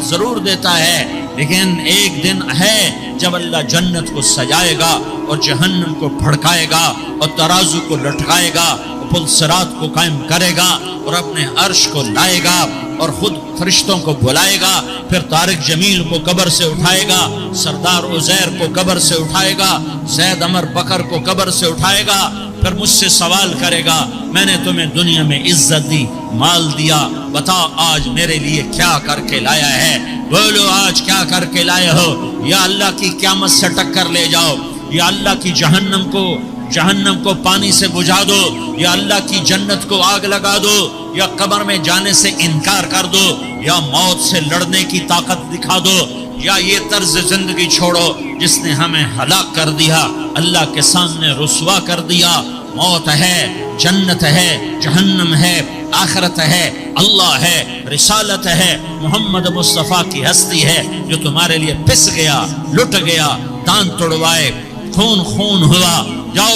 ضرور دیتا ہے، لیکن ایک دن ہے جب اللہ جنت کو سجائے گا اور جہنم کو بھڑکائے گا اور ترازو کو لٹکائے گا، پل صراط کو قائم کرے گا اور اپنے عرش کو لائے گا اور خود فرشتوں کو بلائے گا، پھر طارق جمیل کو قبر سے اٹھائے گا، سردار عزیر کو قبر سے اٹھائے گا، زید عمر بکر کو قبر سے اٹھائے گا، پھر مجھ سے سوال کرے گا میں نے تمہیں دنیا میں عزت دی، مال دیا، بتا آج میرے لیے کیا کر کے لایا ہے؟ بولو آج کیا کر کے لائے ہو؟ یا اللہ کی قیامت سے ٹکر لے جاؤ، یا اللہ کی جہنم کو پانی سے بجھا دو، یا اللہ کی جنت کو آگ لگا دو، یا قبر میں جانے سے انکار کر دو، یا موت سے لڑنے کی طاقت دکھا دو، یا یہ طرز زندگی چھوڑو جس نے ہمیں ہلاک کر دیا، اللہ کے سامنے رسوا کر دیا۔ موت ہے، جنت ہے، جہنم ہے، آخرت ہے، اللہ ہے، رسالت ہے، محمد مصطفیٰ کی ہستی ہے جو تمہارے لیے پس گیا، لٹ گیا، دان توڑوائے، خون ہوا۔ جاؤ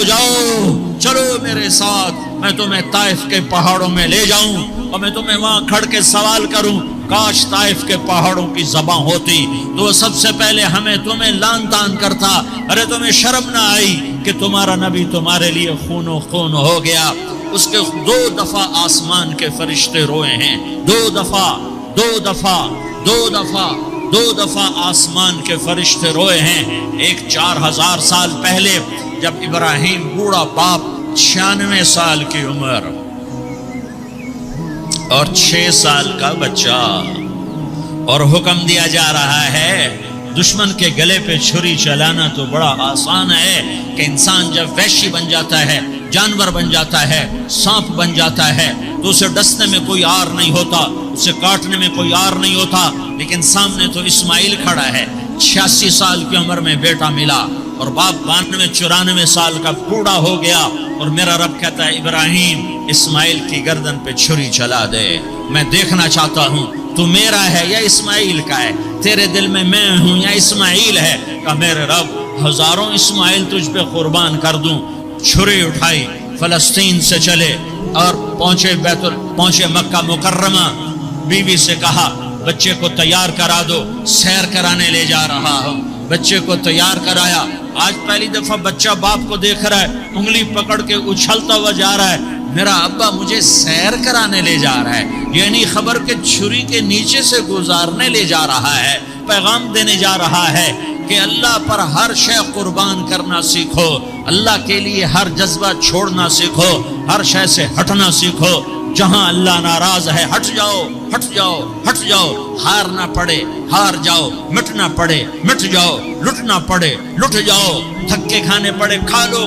چلو میرے ساتھ، میں تمہیں طائف کے پہاڑوں میں لے جاؤں اور میں تمہیں وہاں کھڑ کے سوال کروں، کاش طائف کے پہاڑوں کی زبان ہوتی تو سب سے پہلے تمہیں لان تان کرتا۔ ارے تمہیں شرم نہ آئی کہ تمہارا نبی تمہارے لیے خون و خون ہو گیا؟ اس کے 2 دفعہ آسمان کے فرشتے روئے ہیں، 2 دفعہ آسمان کے فرشتے روئے ہیں۔ ایک 4000 سال پہلے جب ابراہیم بوڑھا باپ، 96 سال کی عمر اور 6 سال کا بچہ، اور حکم دیا جا رہا ہے دشمن کے گلے پہ چھری چلانا تو بڑا آسان ہے کہ انسان جب وحشی بن جاتا ہے، جانور بن جاتا ہے، سانپ بن جاتا ہے تو اسے ڈسنے میں کوئی آر نہیں ہوتا، اسے کاٹنے میں کوئی آر نہیں ہوتا، لیکن سامنے تو اسماعیل کھڑا ہے، 86 سال کی عمر میں بیٹا ملا اور باپ 92-94 سال کا بوڑھا ہو گیا، اور میرا رب کہتا ہے ابراہیم اسماعیل کی گردن پہ چھری چلا دے، میں دیکھنا چاہتا ہوں تو میرا ہے یا اسماعیل کا ہے، تیرے دل میں ہوں یا اسماعیل ہے؟ کہ میرے رب ہزاروں اسماعیل تجھ پہ قربان کر دوں۔ چھری اٹھائی، فلسطین سے چلے اور پہنچے مکہ مکرمہ، بیوی سے کہا بچے کو تیار کرا دو، سیر کرانے لے جا رہا ہوں، بچے کو تیار کرایا۔ آج پہلی دفعہ بچہ باپ کو دیکھ رہا ہے، انگلی پکڑ کے اچھلتا ہوا جا رہا ہے، میرا ابا مجھے سیر کرانے لے جا رہا ہے، یعنی خبر کے چھری کے نیچے سے گزارنے لے جا رہا ہے، پیغام دینے جا رہا ہے کہ اللہ پر ہر شے قربان کرنا سیکھو، اللہ کے لیے ہر جذبہ چھوڑنا سیکھو، ہر شے سے ہٹنا سیکھو، جہاں اللہ ناراض ہے ہٹ جاؤ، ہار نہ پڑے ہار جاؤ، مٹنا پڑے مٹ جاؤ، لٹنا پڑے لٹ جاؤ، دھکے کھانے پڑے کھا لو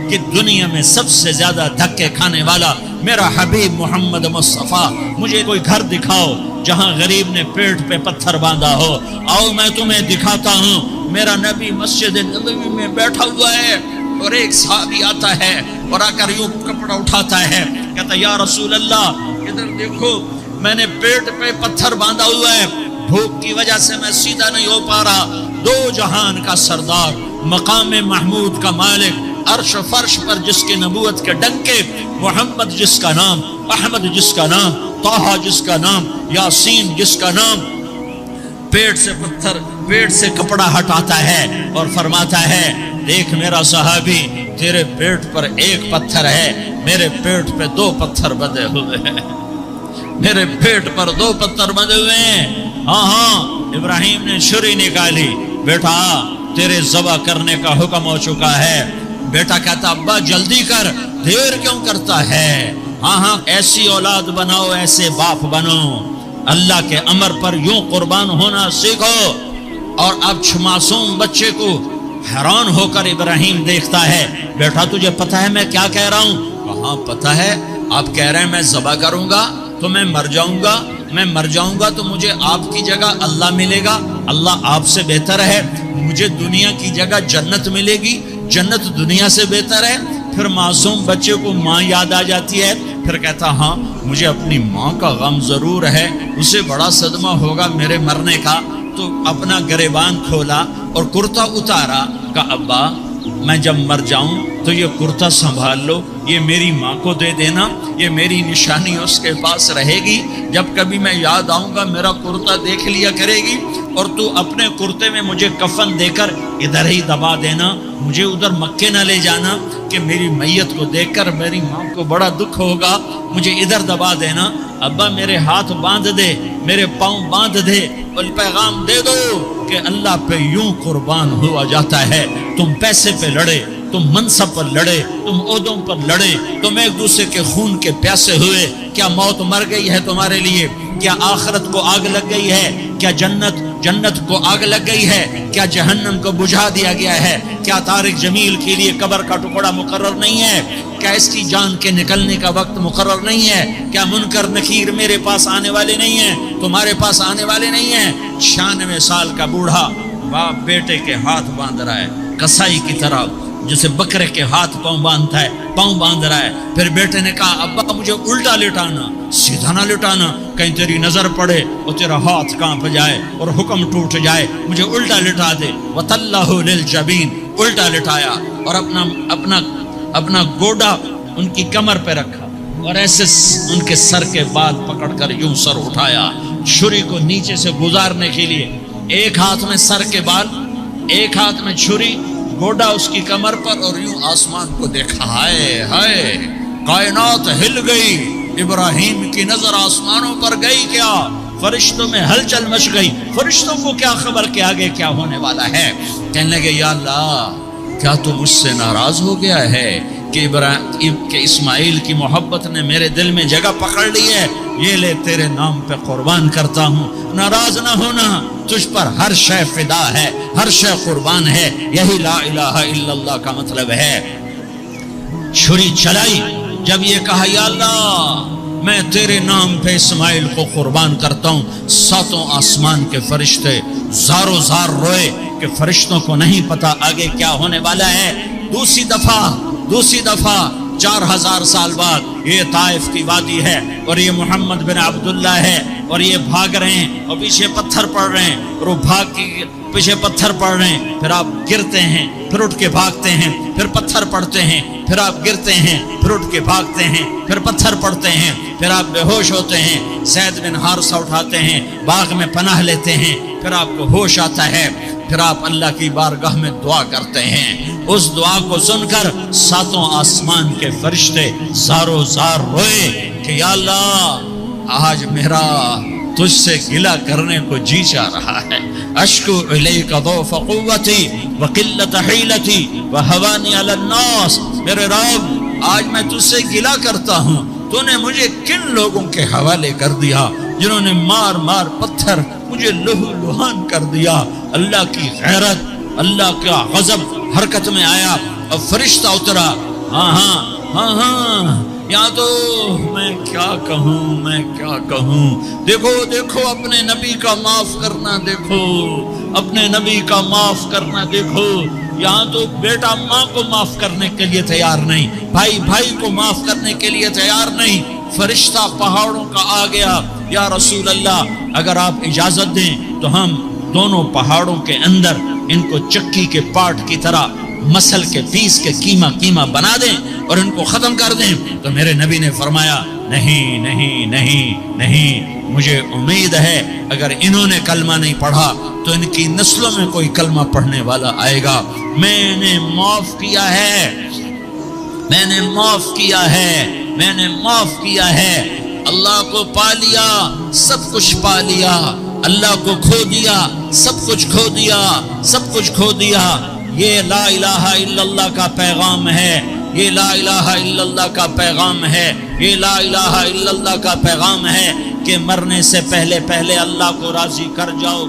کہ دنیا میں سب سے زیادہ دھکے کھانے والا میرا حبیب محمد مصطفیٰ۔ مجھے کوئی گھر دکھاؤ جہاں غریب نے پیٹ پہ پتھر باندھا ہو، آؤ میں تمہیں دکھاتا ہوں۔ میرا نبی مسجد نبوی میں بیٹھا ہوا ہے اور ایک صحابی آتا ہے اور آ کر یوں کپڑا اٹھاتا ہے، کہتا یا رسول اللہ ادھر دیکھو، میں نے پیٹ پہ پتھر باندھا ہوا ہے، بھوک کی وجہ سے میں سیدھا نہیں ہو پا رہا۔ 2 جہان کا سردار، مقام محمود کا مالک، عرش و فرش پر جس کی نبوت کے ڈنکے، محمد جس کا نام، احمد جس کا نام، طٰہٰ جس کا نام، یاسین جس کا نام، پیٹ سے کپڑا ہٹاتا ہے اور فرماتا ہے دیکھ میرا صحابی، تیرے پیٹ پر 1 پتھر ہے، میرے پیٹ پہ 2 پتھر بندھے ہوئے ہیں، میرے پیٹ پر 2 پتھر بندھے ہوئے ہیں۔ ہاں ابراہیم نے چھری نکالی، بیٹا تیرے ذبح کرنے کا حکم ہو چکا ہے۔ بیٹا کہتا ابا جلدی کر، دیر کیوں کرتا ہے؟ ہاں ایسی اولاد بناؤ، ایسے باپ بنو، اللہ کے امر پر یوں قربان ہونا سیکھو۔ اور اب معصوم بچے کو حیران ہو کر ابراہیم دیکھتا ہے، بیٹا تجھے پتہ ہے میں کیا کہہ رہا ہوں؟ کہاں پتہ ہے، آپ کہہ رہے ہیں میں ذبح کروں گا تو میں مر جاؤں گا تو مجھے آپ کی جگہ اللہ ملے گا، اللہ آپ سے بہتر ہے، مجھے دنیا کی جگہ جنت ملے گی، جنت دنیا سے بہتر ہے۔ پھر معصوم بچے کو ماں یاد آ جاتی ہے، پھر کہتا ہاں مجھے اپنی ماں کا غم ضرور ہے، اسے بڑا صدمہ ہوگا میرے مرنے کا۔ تو اپنا گریبان کھولا اور کرتا اتارا، کہا ابا میں جب مر جاؤں تو یہ کرتا سنبھال لو، یہ میری ماں کو دے دینا، یہ میری نشانی اس کے پاس رہے گی، جب کبھی میں یاد آؤں گا میرا کرتا دیکھ لیا کرے گی، اور تو اپنے کرتے میں مجھے کفن دے کر ادھر ہی دبا دینا، مجھے ادھر مکے نہ لے جانا کہ میری میت کو دیکھ کر میری ماں کو بڑا دکھ ہوگا، مجھے ادھر دبا دینا۔ ابا میرے ہاتھ باندھ دے، میرے پاؤں باندھ دے، اور پیغام دے دو کہ اللہ پہ یوں قربان ہوا جاتا ہے۔ تم پیسے پہ لڑے، تم منصب پر لڑے، تم عہدوں پر لڑے، تم ایک دوسرے کے خون کے پیاسے ہوئے، کیا موت مر گئی ہے تمہارے لیے؟ کیا آخرت کو آگ لگ گئی ہے؟ کیا جنت کو آگ لگ گئی ہے؟ کیا جہنم کو بجھا دیا گیا ہے؟ کیا طارق جمیل کے لیے قبر کا ٹکڑا مقرر نہیں ہے؟ کیا اس کی جان کے نکلنے کا وقت مقرر نہیں ہے؟ کیا منکر نکیر میرے پاس آنے والے نہیں ہیں، تمہارے پاس آنے والے نہیں ہیں؟ 96 سال کا بوڑھا باپ بیٹے کے ہاتھ باندھ رہا ہے کسائی کی طرح، جسے بکرے کے ہاتھ پاؤں باندھتا ہے، پاؤں باندھ رہا ہے۔ پھر بیٹے نے کہا ابا مجھے الٹا لٹانا، سیدھا نہ لٹانا، کہیں تیری نظر پڑے اور تیرا ہاتھ کانپ جائے اور حکم ٹوٹ جائے، مجھے الٹا لٹا دے۔ وَتَلَّهُ لِلْجَبِينِ، الٹا لٹایا اور اپنا گوڈا ان کی کمر پہ رکھا اور ایسے ان کے سر کے بال پکڑ کر یوں سر اٹھایا، چھری کو نیچے سے گزارنے کے لیے، ایک ہاتھ میں سر کے بال، ایک ہاتھ میں چھری، گوڈا اس کی کمر پر، اور یوں آسمان کو دیکھا۔ ہائے ہائے، کائنات ہل گئی، ابراہیم کی نظر آسمانوں پر گئی، کیا فرشتوں میں ہلچل مچ گئی، فرشتوں کو کیا خبر کہ آگے کیا ہونے والا ہے؟ کہنے لگے یا اللہ کیا تو مجھ سے ناراض ہو گیا ہے کہ اسماعیل کی محبت نے میرے دل میں جگہ پکڑ لی ہے؟ یہ لے تیرے نام پہ قربان کرتا ہوں۔ ناراض نہ ہونا، تجھ پر ہر شے فدا ہے، ہر شے قربان ہے، یہی لا الہ الا اللہ کا مطلب ہے۔ چھری چلائی، جب یہ کہا یا اللہ میں تیرے نام پہ اسماعیل کو قربان کرتا ہوں، 7 آسمان کے فرشتے زارو زار روئے کہ فرشتوں کو نہیں پتا آگے کیا ہونے والا ہے۔ دوسری دفعہ 4000 سال بعد یہ طائف کی وادی ہے اور یہ محمد بن عبداللہ ہے اور یہ بھاگ رہے ہیں اور پیچھے پتھر پڑ رہے ہیں، اور وہ بھاگ کے پیچھے پتھر پڑ رہے ہیں، پھر آپ گرتے ہیں، پھر اٹھ کے بھاگتے ہیں، پھر پتھر پڑتے ہیں، پھر آپ گرتے ہیں، پھر اٹھ کے بھاگتے ہیں، پھر پتھر پڑتے ہیں، پھر آپ بے ہوش ہوتے ہیں، زید بن حارثہ اٹھاتے ہیں، باغ میں پناہ لیتے ہیں، پھر آپ کو ہوش آتا ہے، پھر آپ اللہ کی بارگاہ میں دعا کرتے ہیں۔ اس دعا کو سن کر 7 آسمان کے فرشتے زارو زار روئے کہ یا اللہ آج میرا تجھ سے گلہ کرنے کو جی چاہ رہا ہے۔ اشکو الیک ضعف قوتی وقلت حیلتی وہوانی علی الناس، میرے رب آج میں تجھ سے گلہ کرتا ہوں، تو نے مجھے کن لوگوں کے حوالے کر دیا جنہوں نے مار مار پتھر مجھے لہو لہان کر دیا۔ اللہ کی غیرت، اللہ کا غضب حرکت میں آیا اور فرشتہ اترا۔ ہاں یا تو میں کیا کہوں، دیکھو اپنے نبی کا معاف کرنا، دیکھو اپنے نبی کا معاف کرنا، دیکھو یہاں تو بیٹا ماں کو معاف کرنے کے لیے تیار نہیں، بھائی کو معاف کرنے کے لیے تیار نہیں۔ فرشتہ پہاڑوں کا آ گیا، یا رسول اللہ اگر آپ اجازت دیں تو ہم دونوں پہاڑوں کے اندر ان کو چکی کے پاٹ کی طرح مسل کے پیس کے کیما بنا دیں اور ان کو ختم کر دیں۔ تو میرے نبی نے فرمایا نہیں، مجھے امید ہے اگر انہوں نے کلمہ نہیں پڑھا تو ان کی نسلوں میں کوئی کلمہ پڑھنے والا آئے گا۔ میں نے معاف کیا ہے، اللہ کو پا لیا، سب کچھ پا لیا، اللہ کو کھو دیا، سب کچھ کھو دیا۔ یہ لا الہ الا اللہ کا پیغام ہے، یہ لا الہ الا اللہ کا پیغام ہے، یہ لا الہ الا اللہ کا پیغام ہے کہ مرنے سے پہلے اللہ کو راضی کر جاؤ۔